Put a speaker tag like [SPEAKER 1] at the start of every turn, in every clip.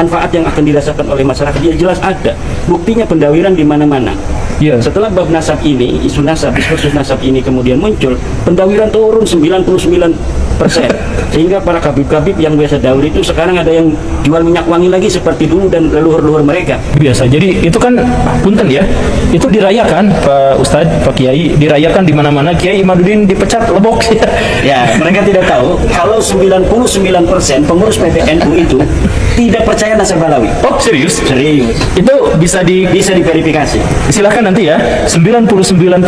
[SPEAKER 1] manfaat yang akan dirasakan oleh masyarakat, ya jelas ada. Buktinya pendawiran di mana-mana.
[SPEAKER 2] Iya.
[SPEAKER 1] Setelah bab nasab ini, isu nasab, diskursus nasab ini kemudian muncul, pendawiran turun 99%. Sehingga para kabib-kabib yang biasa dawir itu sekarang ada yang jual minyak wangi lagi seperti dulu dan leluhur-leluhur mereka.
[SPEAKER 2] Biasa. Jadi itu kan punten ya. Itu dirayakan Pak Ustadz, Pak Kiai, dirayakan di mana-mana. Kiai Imaduddin dipecat lebok.
[SPEAKER 1] Ya, mereka tidak tahu kalau 99% pengurus PPNU itu tidak percaya nasab balawi.
[SPEAKER 2] Oh, serius?
[SPEAKER 1] Serius.
[SPEAKER 2] Itu bisa
[SPEAKER 1] Bisa diverifikasi.
[SPEAKER 2] silakan nanti ya. 99%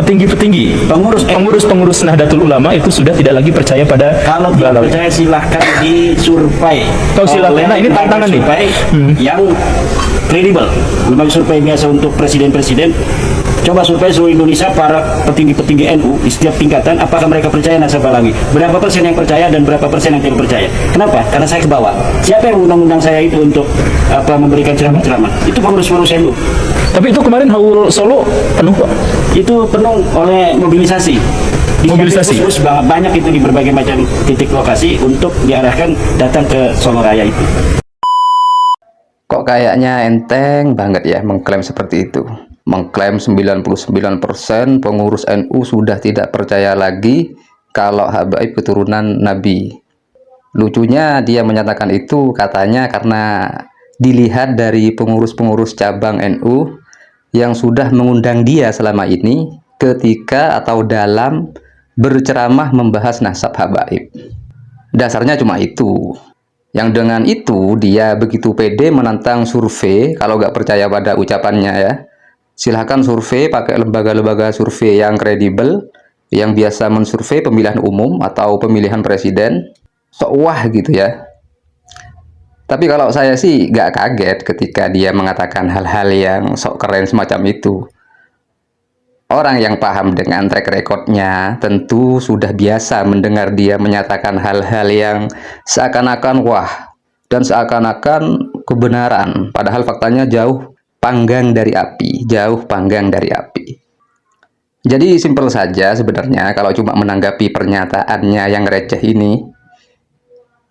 [SPEAKER 2] petinggi-petinggi pengurus Nahdlatul Ulama itu sudah tidak lagi percaya pada
[SPEAKER 1] Kalau tidak
[SPEAKER 2] Balawi.
[SPEAKER 1] percaya silahkan disurvei.
[SPEAKER 2] Oh, silakan.
[SPEAKER 1] Oleh
[SPEAKER 2] Nah, ini tantangan nih.
[SPEAKER 1] survei yang kredibel. Lembaga survei biasa untuk presiden-presiden. Coba survei seluruh Indonesia para petinggi-petinggi NU di setiap tingkatan, apakah mereka percaya nasab balawi? Berapa persen yang percaya dan berapa persen yang tidak percaya? Kenapa? Karena saya ke bawah. Siapa yang undang-undang saya itu untuk memberikan ceramah-ceramah? Itu pengurus-pengurus NU.
[SPEAKER 2] Tapi itu kemarin Haul Solo penuh kok.
[SPEAKER 1] Itu penuh oleh mobilisasi.
[SPEAKER 2] Mobilisasi.
[SPEAKER 1] Khusus banyak itu di berbagai macam titik lokasi untuk diarahkan datang ke Solo Raya itu.
[SPEAKER 3] Kok kayaknya enteng banget ya mengklaim seperti itu. Mengklaim 99% pengurus NU sudah tidak percaya lagi kalau habaib keturunan Nabi. Lucunya dia menyatakan itu katanya karena dilihat dari pengurus-pengurus cabang NU yang sudah mengundang dia selama ini ketika atau dalam berceramah membahas nasab habaib. Dasarnya cuma itu. Yang dengan itu dia begitu pede menantang survei. Kalau nggak percaya pada ucapannya ya, silahkan survei pakai lembaga-lembaga survei yang kredibel, yang biasa mensurvei pemilihan umum atau pemilihan presiden. Wah gitu ya. Tapi kalau saya sih nggak kaget ketika dia mengatakan hal-hal yang sok keren semacam itu. Orang yang paham dengan track recordnya tentu sudah biasa mendengar dia menyatakan hal-hal yang seakan-akan wah dan seakan-akan kebenaran, padahal faktanya jauh panggang dari api, jauh panggang dari api. Jadi simpel saja sebenarnya kalau cuma menanggapi pernyataannya yang receh ini.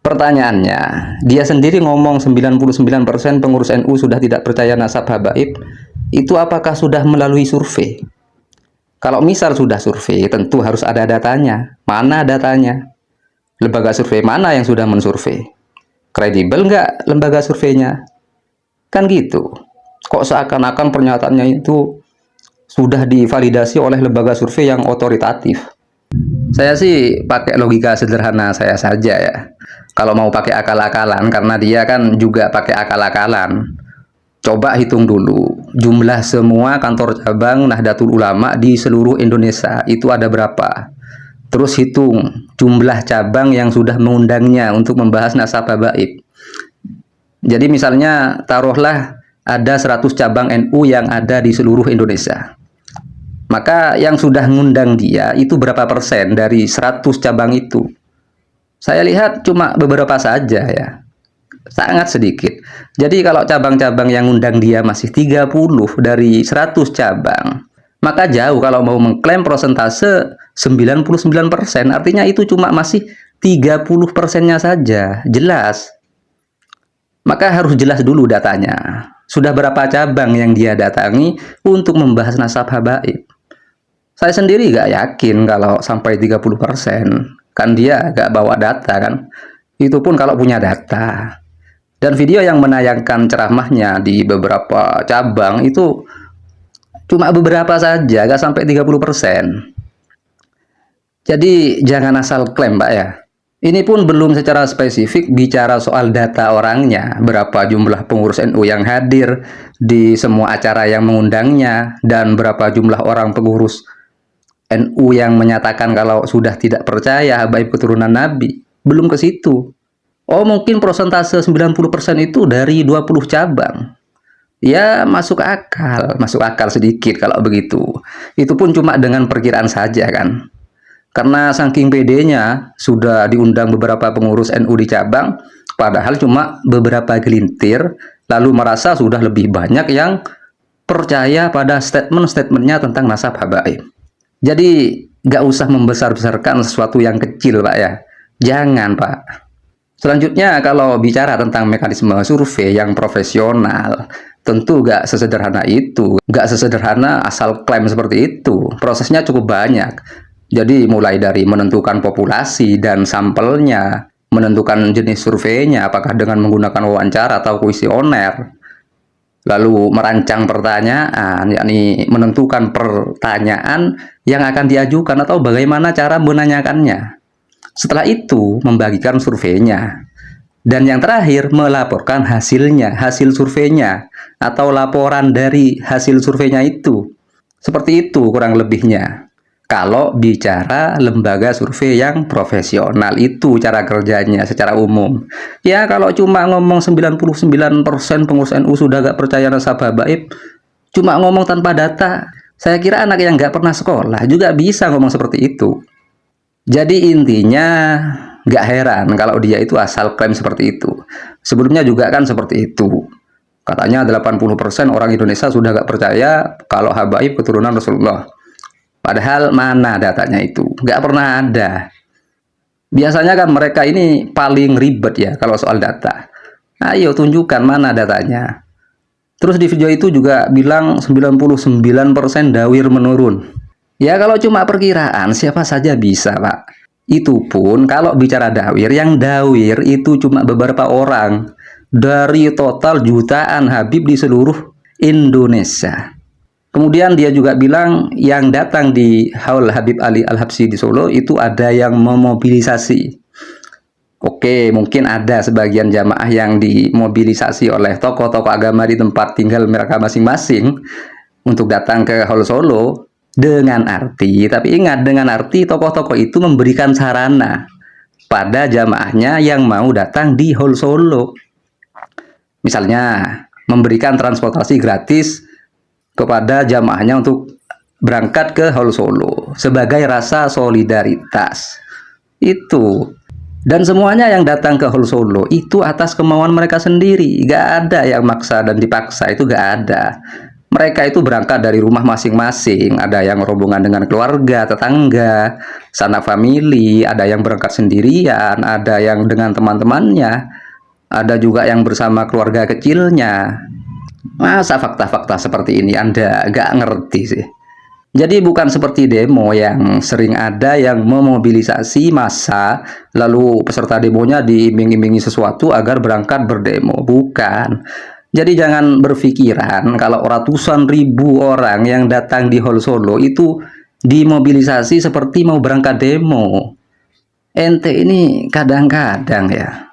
[SPEAKER 3] Pertanyaannya, dia sendiri ngomong 99% pengurus NU sudah tidak percaya nasab habaib, itu apakah sudah melalui survei? Kalau misal sudah survei, tentu harus ada datanya. Mana datanya? Lembaga survei mana yang sudah mensurvei? Kredibel nggak lembaga surveinya? Kan gitu. Kok seakan-akan pernyataannya itu sudah divalidasi oleh lembaga survei yang otoritatif? Saya sih pakai logika sederhana saya saja ya. Kalau mau pakai akal-akalan, karena dia kan juga pakai akal-akalan. Coba hitung dulu, jumlah semua kantor cabang Nahdlatul Ulama di seluruh Indonesia itu ada berapa? Terus hitung jumlah cabang yang sudah mengundangnya untuk membahas nasab habaib. Jadi misalnya taruhlah ada 100 cabang NU yang ada di seluruh Indonesia. Maka yang sudah mengundang dia itu berapa persen dari 100 cabang itu? Saya lihat cuma beberapa saja ya. Sangat sedikit. Jadi kalau cabang-cabang yang undang dia masih 30 dari 100 cabang, maka jauh kalau mau mengklaim persentase 99%, artinya itu cuma masih 30%-nya saja. Jelas. Maka harus jelas dulu datanya. Sudah berapa cabang yang dia datangi untuk membahas nasab habaib? Saya sendiri gak yakin kalau sampai 30%. Kan dia gak bawa data kan. Itu pun kalau punya data. Dan video yang menayangkan ceramahnya di beberapa cabang itu cuma beberapa saja, gak sampai 30%. Jadi jangan asal klaim Pak ya. Ini pun belum secara spesifik bicara soal data orangnya, berapa jumlah pengurus NU yang hadir di semua acara yang mengundangnya, dan berapa jumlah orang pengurus NU yang menyatakan kalau sudah tidak percaya habaib keturunan Nabi. Belum ke situ. Oh mungkin persentase 90% itu dari 20 cabang. Ya masuk akal sedikit kalau begitu. Itu pun cuma dengan perkiraan saja kan. Karena saking pedenya sudah diundang beberapa pengurus NU di cabang, padahal cuma beberapa gelintir, lalu merasa sudah lebih banyak yang percaya pada statement-statementnya tentang nasab habaib. Jadi nggak usah membesar-besarkan sesuatu yang kecil Pak ya. Jangan Pak. Selanjutnya, kalau bicara tentang mekanisme survei yang profesional, tentu nggak sesederhana itu, nggak sesederhana asal klaim seperti itu. Prosesnya cukup banyak. Jadi mulai dari menentukan populasi dan sampelnya, menentukan jenis surveinya, apakah dengan menggunakan wawancara atau kuesioner, lalu merancang pertanyaan, yakni menentukan pertanyaan yang akan diajukan atau bagaimana cara menanyakannya. Setelah itu, membagikan surveinya. Dan yang terakhir, melaporkan hasilnya, hasil surveinya, atau laporan dari hasil surveinya itu. Seperti itu kurang lebihnya. Kalau bicara lembaga survei yang profesional, itu cara kerjanya secara umum. Ya, kalau cuma ngomong 99% pengurus NU sudah gak percaya nasabah gaib, cuma ngomong tanpa data, saya kira anak yang gak pernah sekolah juga bisa ngomong seperti itu. Jadi intinya nggak heran kalau dia itu asal klaim seperti itu. Sebelumnya juga kan seperti itu. Katanya 80% orang Indonesia sudah nggak percaya kalau habaib keturunan Rasulullah. Padahal mana datanya itu? Nggak pernah ada. Biasanya kan mereka ini paling ribet ya kalau soal data. Ayo tunjukkan mana datanya. Terus di video itu juga bilang 99% dawir menurun. Ya kalau cuma perkiraan siapa saja bisa, Pak. Itu pun kalau bicara dawir, yang dawir itu cuma beberapa orang dari total jutaan Habib di seluruh Indonesia. Kemudian dia juga bilang yang datang di Haul Habib Ali Al-Habsyi di Solo itu ada yang memobilisasi. Oke, mungkin ada sebagian jamaah yang dimobilisasi oleh tokoh-tokoh agama di tempat tinggal mereka masing-masing untuk datang ke Haul Solo. Dengan arti, tapi ingat, dengan arti tokoh-tokoh itu memberikan sarana pada jamaahnya yang mau datang di Haul Solo. Misalnya, memberikan transportasi gratis kepada jamaahnya untuk berangkat ke Haul Solo sebagai rasa solidaritas. Itu. Dan semuanya yang datang ke Haul Solo itu atas kemauan mereka sendiri. Gak ada yang maksa dan dipaksa, itu gak ada. Mereka itu berangkat dari rumah masing-masing. Ada yang rombongan dengan keluarga, tetangga, sanak famili, ada yang berangkat sendirian, ada yang dengan teman-temannya, ada juga yang bersama keluarga kecilnya. Masa fakta-fakta seperti ini Anda nggak ngerti sih? Jadi bukan seperti demo yang sering ada yang memobilisasi massa, lalu peserta demonya diiming-imingi sesuatu agar berangkat berdemo. Bukan. Jadi jangan berpikiran kalau ratusan ribu orang yang datang di Haul Solo itu dimobilisasi seperti mau berangkat demo. Ente ini kadang-kadang ya.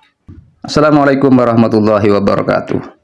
[SPEAKER 3] Assalamualaikum warahmatullahi wabarakatuh.